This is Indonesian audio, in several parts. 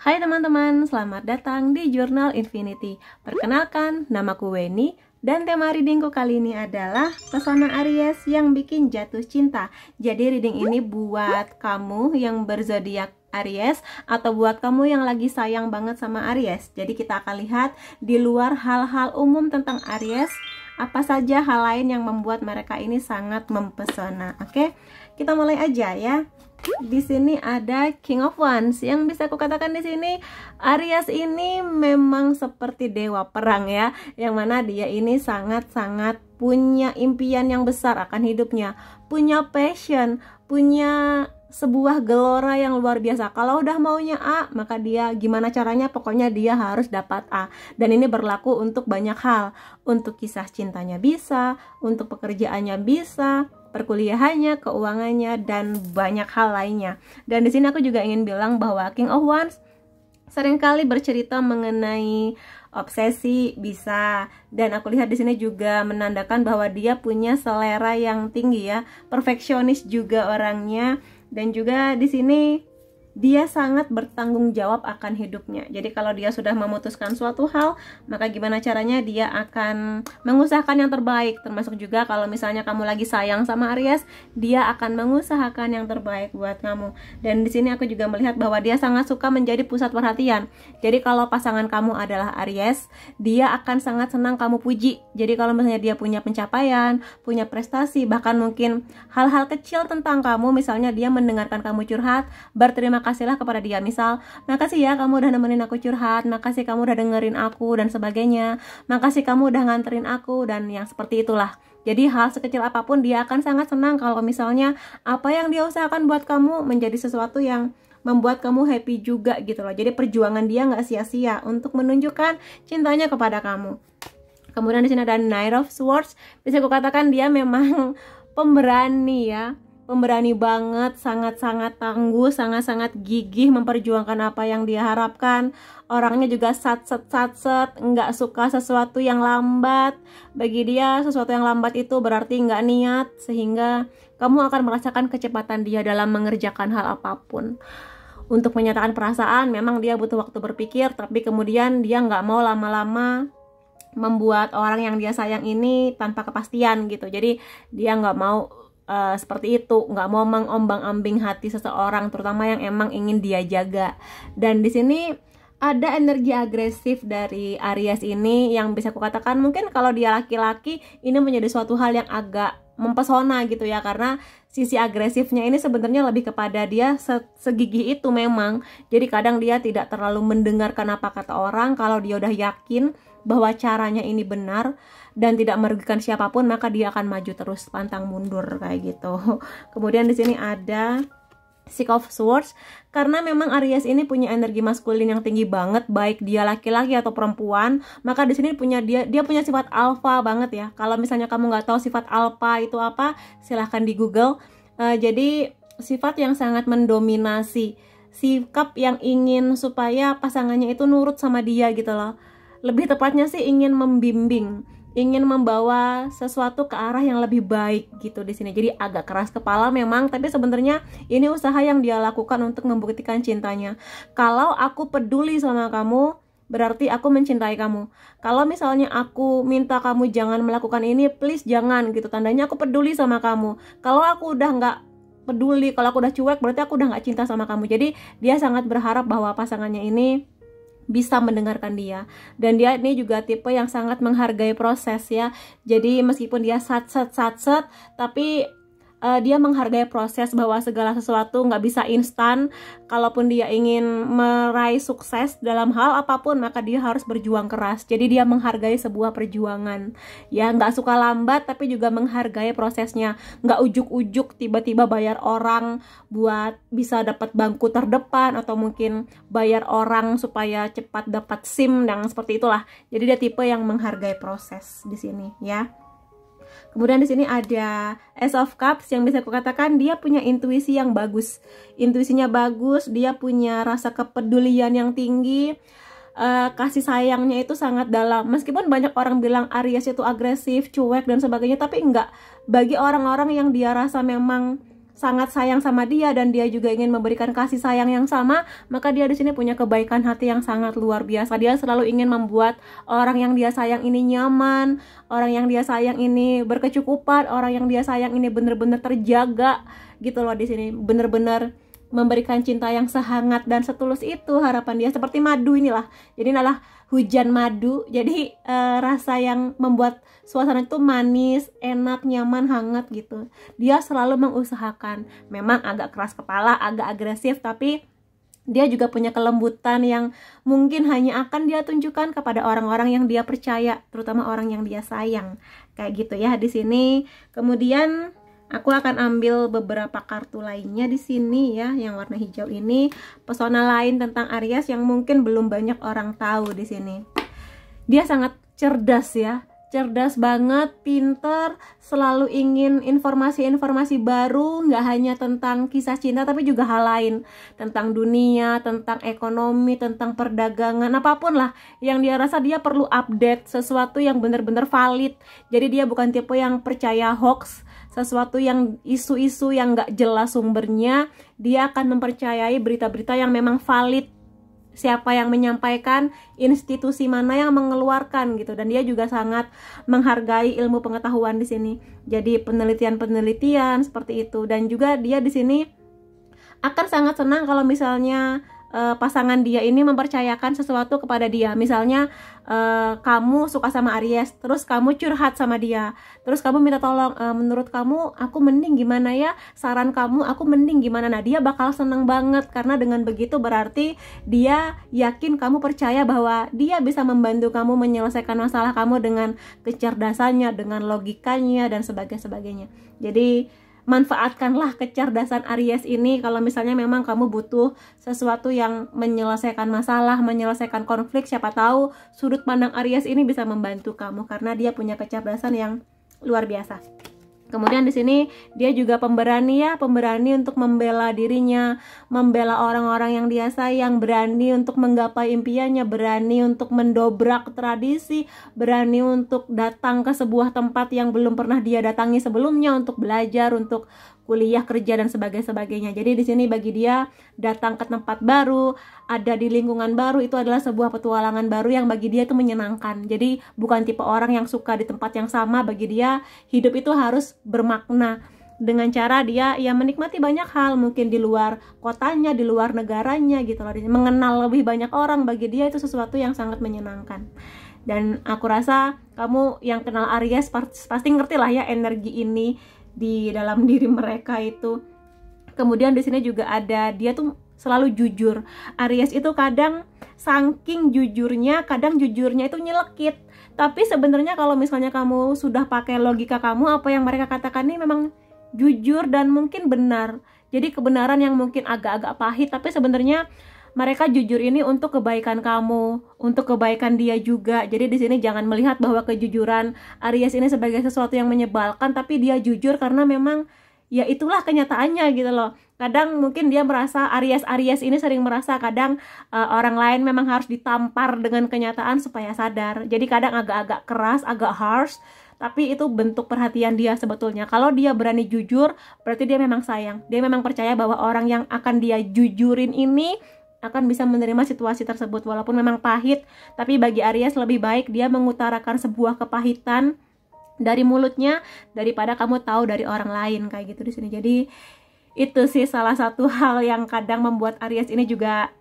Hai teman-teman, selamat datang di Jurnal Infinity. Perkenalkan, namaku Weni dan tema readingku kali ini adalah pesona Aries yang bikin jatuh cinta. Jadi reading ini buat kamu yang berzodiak Aries atau buat kamu yang lagi sayang banget sama Aries. Jadi kita akan lihat di luar hal-hal umum tentang Aries, apa saja hal lain yang membuat mereka ini sangat mempesona. Oke, kita mulai aja ya. Di sini ada King of Wands. Yang bisa aku katakan di sini, Aries ini memang seperti dewa perang ya, yang mana dia ini sangat-sangat punya impian yang besar akan hidupnya, punya passion, punya sebuah gelora yang luar biasa. Kalau udah maunya A, maka dia gimana caranya, pokoknya dia harus dapat A. Dan ini berlaku untuk banyak hal. Untuk kisah cintanya bisa, untuk pekerjaannya bisa, perkuliahannya, keuangannya, dan banyak hal lainnya. Dan di sini aku juga ingin bilang bahwa King of Wands seringkali bercerita mengenai obsesi bisa, dan aku lihat di sini juga menandakan bahwa dia punya selera yang tinggi ya, perfeksionis juga orangnya. Dan juga di sini dia sangat bertanggung jawab akan hidupnya. Jadi kalau dia sudah memutuskan suatu hal, maka gimana caranya dia akan mengusahakan yang terbaik. Termasuk juga kalau misalnya kamu lagi sayang sama Aries, dia akan mengusahakan yang terbaik buat kamu. Dan di sini aku juga melihat bahwa dia sangat suka menjadi pusat perhatian. Jadi kalau pasangan kamu adalah Aries, dia akan sangat senang kamu puji. Jadi kalau misalnya dia punya pencapaian, punya prestasi, bahkan mungkin hal-hal kecil tentang kamu, misalnya dia mendengarkan kamu curhat, berterima kasihlah kepada dia. Misal, makasih ya kamu udah nemenin aku curhat, makasih kamu udah dengerin aku, dan sebagainya, makasih kamu udah nganterin aku, dan yang seperti itulah. Jadi hal sekecil apapun dia akan sangat senang kalau misalnya apa yang dia usahakan buat kamu menjadi sesuatu yang membuat kamu happy juga gitu loh. Jadi perjuangan dia nggak sia-sia untuk menunjukkan cintanya kepada kamu. Kemudian di sini ada Knight of Swords. Bisa aku katakan dia memang pemberani ya, pemberani banget, sangat-sangat tangguh, sangat-sangat gigih memperjuangkan apa yang dia harapkan. Orangnya juga satset, nggak suka sesuatu yang lambat. Bagi dia sesuatu yang lambat itu berarti nggak niat, sehingga kamu akan merasakan kecepatan dia dalam mengerjakan hal apapun. Untuk menyatakan perasaan memang dia butuh waktu berpikir, tapi kemudian dia nggak mau lama-lama membuat orang yang dia sayang ini tanpa kepastian gitu. Jadi dia nggak mau seperti itu, nggak mau mengombang-ambing hati seseorang, terutama yang emang ingin dia jaga. Dan di sini ada energi agresif dari Aries ini yang bisa kukatakan mungkin kalau dia laki-laki ini menjadi suatu hal yang agak mempesona gitu ya, karena sisi agresifnya ini sebenarnya lebih kepada dia segigih itu memang. Jadi kadang dia tidak terlalu mendengarkan apa kata orang. Kalau dia udah yakin bahwa caranya ini benar dan tidak merugikan siapapun, maka dia akan maju terus, pantang mundur kayak gitu. Kemudian di sini ada Six of Swords, karena memang Aries ini punya energi maskulin yang tinggi banget, baik dia laki-laki atau perempuan. Maka di sini dia punya sifat alpha banget ya. Kalau misalnya kamu nggak tahu sifat alpha itu apa, silahkan di Google. Jadi sifat yang sangat mendominasi, sikap yang ingin supaya pasangannya itu nurut sama dia gitu loh. Lebih tepatnya sih ingin membimbing, ingin membawa sesuatu ke arah yang lebih baik gitu di sini. Jadi agak keras kepala memang, tapi sebenarnya ini usaha yang dia lakukan untuk membuktikan cintanya. Kalau aku peduli sama kamu, berarti aku mencintai kamu. Kalau misalnya aku minta kamu jangan melakukan ini, please jangan gitu. Tandanya aku peduli sama kamu. Kalau aku udah nggak peduli, kalau aku udah cuek, berarti aku udah nggak cinta sama kamu. Jadi dia sangat berharap bahwa pasangannya ini bisa mendengarkan dia. Dan dia ini juga tipe yang sangat menghargai proses ya. Jadi meskipun dia satset, tapi dia menghargai proses, bahwa segala sesuatu nggak bisa instan. Kalaupun dia ingin meraih sukses dalam hal apapun, maka dia harus berjuang keras. Jadi dia menghargai sebuah perjuangan ya, nggak suka lambat, tapi juga menghargai prosesnya. Nggak ujuk-ujuk tiba-tiba bayar orang buat bisa dapat bangku terdepan, atau mungkin bayar orang supaya cepat dapat SIM dan seperti itulah. Jadi dia tipe yang menghargai proses di sini ya. Kemudian di sini ada Ace of Cups, yang bisa kukatakan dia punya intuisi yang bagus. Intuisinya bagus, dia punya rasa kepedulian yang tinggi, kasih sayangnya itu sangat dalam. Meskipun banyak orang bilang Aries itu agresif, cuek dan sebagainya, tapi enggak. Bagi orang-orang yang dia rasa memang sangat sayang sama dia dan dia juga ingin memberikan kasih sayang yang sama, maka dia di sini punya kebaikan hati yang sangat luar biasa. Dia selalu ingin membuat orang yang dia sayang ini nyaman, orang yang dia sayang ini berkecukupan, orang yang dia sayang ini benar-benar terjaga gitu loh. Di sini benar-benar memberikan cinta yang sehangat dan setulus itu harapan dia, seperti madu inilah. Jadi adalah hujan madu, jadi rasa yang membuat suasana itu manis, enak, nyaman, hangat gitu. Dia selalu mengusahakan, memang agak keras kepala, agak agresif, tapi dia juga punya kelembutan yang mungkin hanya akan dia tunjukkan kepada orang-orang yang dia percaya, terutama orang yang dia sayang. Kayak gitu ya di sini. Kemudian aku akan ambil beberapa kartu lainnya di sini ya, yang warna hijau ini. Pesona lain tentang Aries yang mungkin belum banyak orang tahu di sini. Dia sangat cerdas ya, cerdas banget, pinter, selalu ingin informasi-informasi baru, nggak hanya tentang kisah cinta tapi juga hal lain, tentang dunia, tentang ekonomi, tentang perdagangan, apapun lah yang dia rasa dia perlu update sesuatu yang benar-benar valid. Jadi dia bukan tipe yang percaya hoax, sesuatu yang isu-isu yang nggak jelas sumbernya. Dia akan mempercayai berita-berita yang memang valid, siapa yang menyampaikan, institusi mana yang mengeluarkan gitu. Dan dia juga sangat menghargai ilmu pengetahuan di sini. Jadi penelitian-penelitian seperti itu. Dan juga dia di sini akan sangat senang kalau misalnya pasangan dia ini mempercayakan sesuatu kepada dia. Misalnya kamu suka sama Aries, terus kamu curhat sama dia, terus kamu minta tolong, menurut kamu aku mending gimana ya, saran kamu aku mending gimana. Nah dia bakal seneng banget, karena dengan begitu berarti dia yakin kamu percaya bahwa dia bisa membantu kamu menyelesaikan masalah kamu dengan kecerdasannya, dengan logikanya dan sebagainya. Jadi manfaatkanlah kecerdasan Aries ini kalau misalnya memang kamu butuh sesuatu yang menyelesaikan masalah, menyelesaikan konflik. Siapa tahu sudut pandang Aries ini bisa membantu kamu karena dia punya kecerdasan yang luar biasa. Kemudian di sini dia juga pemberani ya, pemberani untuk membela dirinya, membela orang-orang yang dia sayang, berani untuk menggapai impiannya, berani untuk mendobrak tradisi, berani untuk datang ke sebuah tempat yang belum pernah dia datangi sebelumnya untuk belajar, untuk kuliah, kerja dan sebagainya. Jadi di sini bagi dia datang ke tempat baru, ada di lingkungan baru, itu adalah sebuah petualangan baru yang bagi dia itu menyenangkan. Jadi bukan tipe orang yang suka di tempat yang sama. Bagi dia hidup itu harus bermakna dengan cara dia ya menikmati banyak hal, mungkin di luar kotanya, di luar negaranya gitu loh. Mengenal lebih banyak orang, bagi dia itu sesuatu yang sangat menyenangkan. Dan aku rasa kamu yang kenal Aries pasti ngerti lah ya energi ini di dalam diri mereka itu. Kemudian di sini juga ada, dia tuh selalu jujur. Aries itu kadang saking jujurnya, kadang jujurnya itu nyelekit. Tapi sebenarnya kalau misalnya kamu sudah pakai logika kamu, apa yang mereka katakan ini memang jujur dan mungkin benar. Jadi kebenaran yang mungkin agak-agak pahit, tapi sebenarnya mereka jujur ini untuk kebaikan kamu, untuk kebaikan dia juga. Jadi di sini jangan melihat bahwa kejujuran Aries ini sebagai sesuatu yang menyebalkan, tapi dia jujur karena memang ya itulah kenyataannya gitu loh. Kadang mungkin dia merasa, Aries ini sering merasa kadang orang lain memang harus ditampar dengan kenyataan supaya sadar. Jadi kadang agak-agak keras, agak harsh, tapi itu bentuk perhatian dia sebetulnya. Kalau dia berani jujur, berarti dia memang sayang. Dia memang percaya bahwa orang yang akan dia jujurin ini akan bisa menerima situasi tersebut walaupun memang pahit. Tapi bagi Aries lebih baik dia mengutarakan sebuah kepahitan dari mulutnya daripada kamu tahu dari orang lain, kayak gitu di sini. Jadi itu sih salah satu hal yang kadang membuat Aries ini juga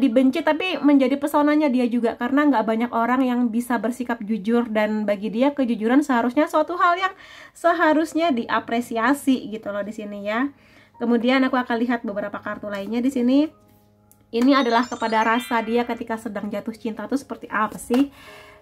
dibenci, tapi menjadi pesonanya dia juga karena nggak banyak orang yang bisa bersikap jujur, dan bagi dia kejujuran seharusnya suatu hal yang seharusnya diapresiasi gitu loh di sini ya. Kemudian aku akan lihat beberapa kartu lainnya di sini. Ini adalah kepada rasa dia ketika sedang jatuh cinta tuh seperti apa sih?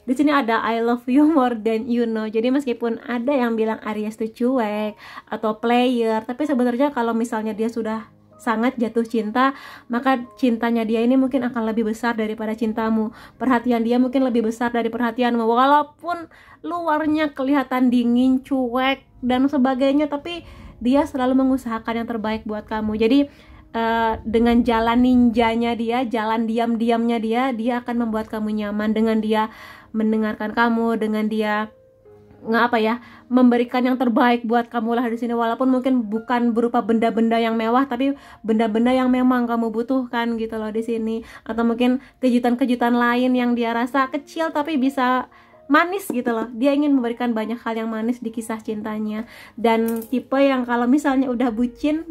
Di sini ada I love you more than you know. Jadi meskipun ada yang bilang Aries tuh cuek atau player, tapi sebenarnya kalau misalnya dia sudah sangat jatuh cinta, maka cintanya dia ini mungkin akan lebih besar daripada cintamu. Perhatian dia mungkin lebih besar dari perhatianmu. Walaupun luarnya kelihatan dingin, cuek dan sebagainya, tapi dia selalu mengusahakan yang terbaik buat kamu. Jadi dengan jalan ninjanya dia, jalan diam-diamnya dia akan membuat kamu nyaman. Dengan dia mendengarkan kamu, dengan dia nggak apa ya, memberikan yang terbaik buat kamu lah di sini, walaupun mungkin bukan berupa benda-benda yang mewah, tapi benda-benda yang memang kamu butuhkan gitu loh di sini, atau mungkin kejutan-kejutan lain yang dia rasa kecil tapi bisa manis gitu loh. Dia ingin memberikan banyak hal yang manis di kisah cintanya, dan tipe yang kalau misalnya udah bucin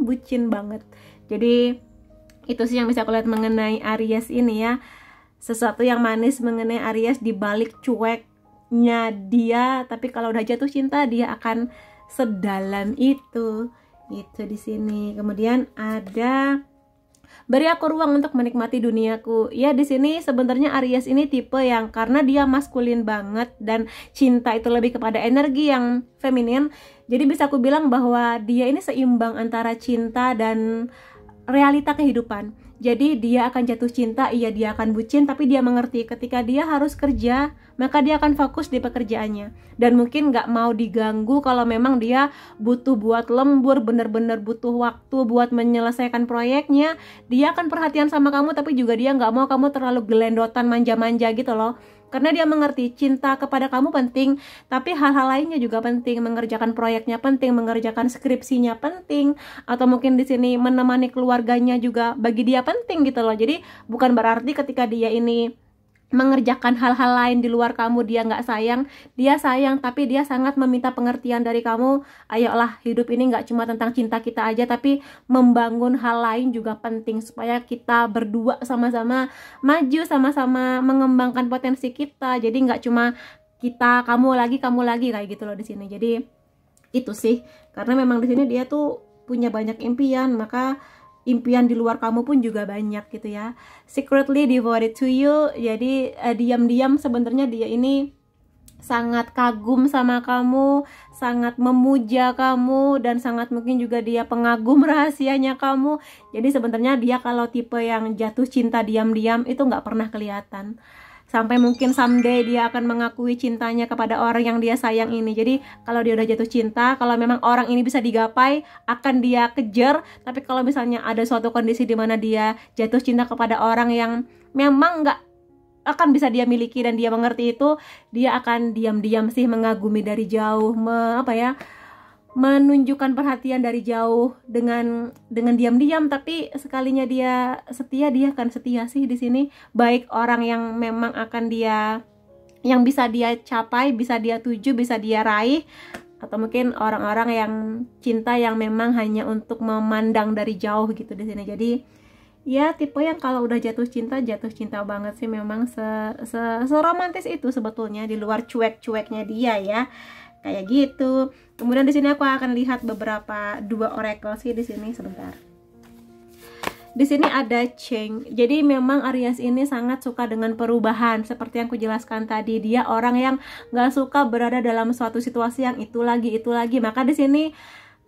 banget. Jadi itu sih yang bisa aku lihat mengenai Aries ini ya, sesuatu yang manis mengenai Aries di balik cueknya dia, tapi kalau udah jatuh cinta dia akan sedalam itu di sini. Kemudian ada beri aku ruang untuk menikmati duniaku. Ya, di sini sebenarnya Aries ini tipe yang karena dia maskulin banget dan cinta itu lebih kepada energi yang feminin. Jadi bisa aku bilang bahwa dia ini seimbang antara cinta dan realita kehidupan. Jadi dia akan jatuh cinta, iya dia akan bucin, tapi dia mengerti ketika dia harus kerja, maka dia akan fokus di pekerjaannya. Dan mungkin nggak mau diganggu kalau memang dia butuh buat lembur, bener-bener butuh waktu buat menyelesaikan proyeknya. Dia akan perhatian sama kamu, tapi juga dia nggak mau kamu terlalu gelendotan, manja-manja gitu loh. Karena dia mengerti cinta kepada kamu penting, tapi hal-hal lainnya juga penting. Mengerjakan proyeknya penting, mengerjakan skripsinya penting, atau mungkin di sini menemani keluarganya juga bagi dia penting gitu loh. Jadi bukan berarti ketika dia ini mengerjakan hal-hal lain di luar kamu dia nggak sayang. Dia sayang, tapi dia sangat meminta pengertian dari kamu. Ayolah, hidup ini nggak cuma tentang cinta kita aja, tapi membangun hal lain juga penting supaya kita berdua sama-sama maju, sama-sama mengembangkan potensi kita. Jadi nggak cuma kita, kamu lagi kayak gitu loh di sini. Jadi itu sih, karena memang di sini dia tuh punya banyak impian, maka impian di luar kamu pun juga banyak gitu ya. Secretly devoted to you. Jadi diam-diam sebenarnya dia ini sangat kagum sama kamu, sangat memuja kamu, dan sangat mungkin juga dia pengagum rahasianya kamu. Jadi sebenarnya dia kalau tipe yang jatuh cinta diam-diam itu nggak pernah kelihatan. Sampai mungkin someday dia akan mengakui cintanya kepada orang yang dia sayang ini. Jadi kalau dia udah jatuh cinta, kalau memang orang ini bisa digapai, akan dia kejar. Tapi kalau misalnya ada suatu kondisi di mana dia jatuh cinta kepada orang yang memang nggak akan bisa dia miliki dan dia mengerti itu, dia akan diam-diam sih mengagumi dari jauh, menunjukkan perhatian dari jauh dengan diam-diam. Tapi sekalinya dia setia, dia akan setia sih di sini. Baik orang yang memang akan dia, yang bisa dia capai, bisa dia tuju, bisa dia raih, atau mungkin orang-orang yang cinta yang memang hanya untuk memandang dari jauh gitu di sini. Jadi ya tipe yang kalau udah jatuh cinta banget sih, memang seromantis itu sebetulnya di luar cuek-cueknya dia ya. Kayak gitu. Kemudian di sini aku akan lihat beberapa dua oracle sih di sini sebentar. Di sini ada Cheng. Jadi memang Aries ini sangat suka dengan perubahan. Seperti yang aku jelaskan tadi, dia orang yang nggak suka berada dalam suatu situasi yang itu lagi. Maka di sini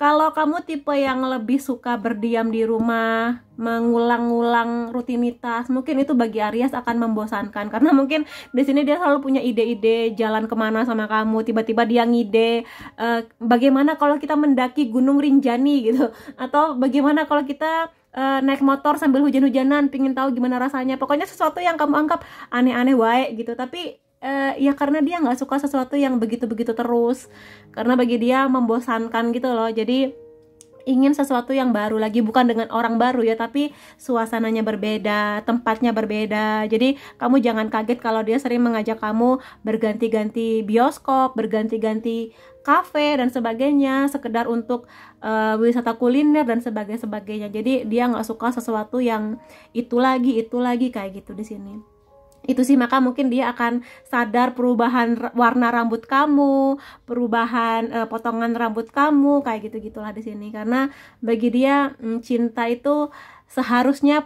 kalau kamu tipe yang lebih suka berdiam di rumah, mengulang-ulang rutinitas, mungkin itu bagi Aries akan membosankan. Karena mungkin di sini dia selalu punya ide-ide jalan kemana sama kamu. Tiba-tiba dia ngide, bagaimana kalau kita mendaki Gunung Rinjani gitu, atau bagaimana kalau kita naik motor sambil hujan-hujanan, pingin tahu gimana rasanya. Pokoknya sesuatu yang kamu anggap aneh-aneh wae gitu. Tapi ya karena dia nggak suka sesuatu yang begitu-begitu terus, karena bagi dia membosankan gitu loh. Jadi ingin sesuatu yang baru lagi, bukan dengan orang baru ya, tapi suasananya berbeda, tempatnya berbeda. Jadi kamu jangan kaget kalau dia sering mengajak kamu berganti-ganti bioskop, berganti-ganti kafe dan sebagainya, sekedar untuk wisata kuliner dan sebagainya. Jadi dia nggak suka sesuatu yang itu lagi kayak gitu di sini. Itu sih, maka mungkin dia akan sadar perubahan warna rambut kamu, perubahan potongan rambut kamu, kayak gitu-gitulah di sini. Karena bagi dia cinta itu seharusnya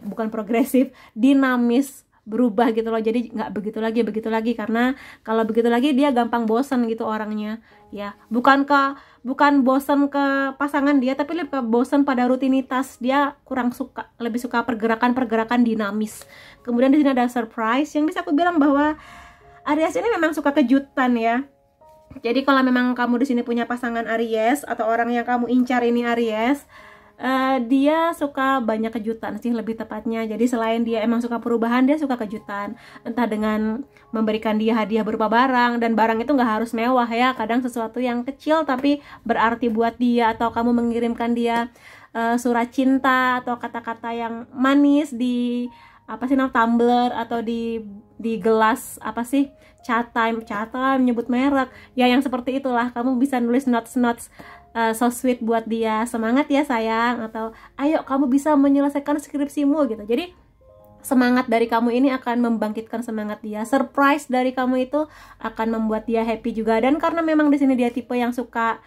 bukan progresif, dinamis, berubah gitu loh. Jadi nggak begitu lagi, karena kalau begitu lagi dia gampang bosan gitu orangnya ya. Bukan bosan ke pasangan dia, tapi lebih bosan pada rutinitas. Dia kurang suka, lebih suka pergerakan dinamis. Kemudian di sini ada surprise, yang bisa aku bilang bahwa Aries ini memang suka kejutan ya. Jadi kalau memang kamu di sini punya pasangan Aries atau orang yang kamu incar ini Aries, Dia suka banyak kejutan sih lebih tepatnya. Jadi selain dia emang suka perubahan, dia suka kejutan. Entah dengan memberikan dia hadiah berupa barang, dan barang itu nggak harus mewah ya. Kadang sesuatu yang kecil tapi berarti buat dia, atau kamu mengirimkan dia surat cinta atau kata-kata yang manis di apa sih namanya, tumbler atau di gelas apa sih, chat time nyebut merek ya, yang seperti itulah. Kamu bisa nulis notes so sweet buat dia, semangat ya sayang, atau ayo kamu bisa menyelesaikan skripsimu gitu. Jadi semangat dari kamu ini akan membangkitkan semangat dia. Surprise dari kamu itu akan membuat dia happy juga. Dan karena memang di sini dia tipe yang suka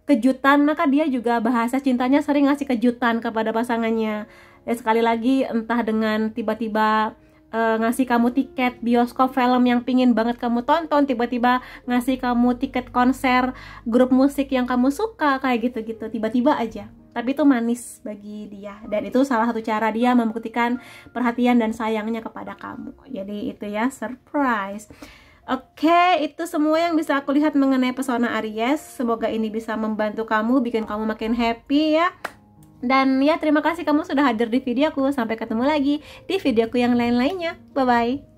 kejutan, maka dia juga bahasa cintanya sering ngasih kejutan kepada pasangannya. Ya sekali lagi, entah dengan tiba-tiba ngasih kamu tiket bioskop film yang pingin banget kamu tonton, tiba-tiba ngasih kamu tiket konser grup musik yang kamu suka, kayak gitu-gitu, tiba-tiba aja. Tapi itu manis bagi dia, dan itu salah satu cara dia membuktikan perhatian dan sayangnya kepada kamu. Jadi itu ya, surprise. Oke, itu semua yang bisa aku lihat mengenai pesona Aries. Semoga ini bisa membantu kamu, bikin kamu makin happy ya. Dan ya, terima kasih kamu sudah hadir di videoku. Sampai ketemu lagi di videoku yang lain-lainnya. Bye-bye.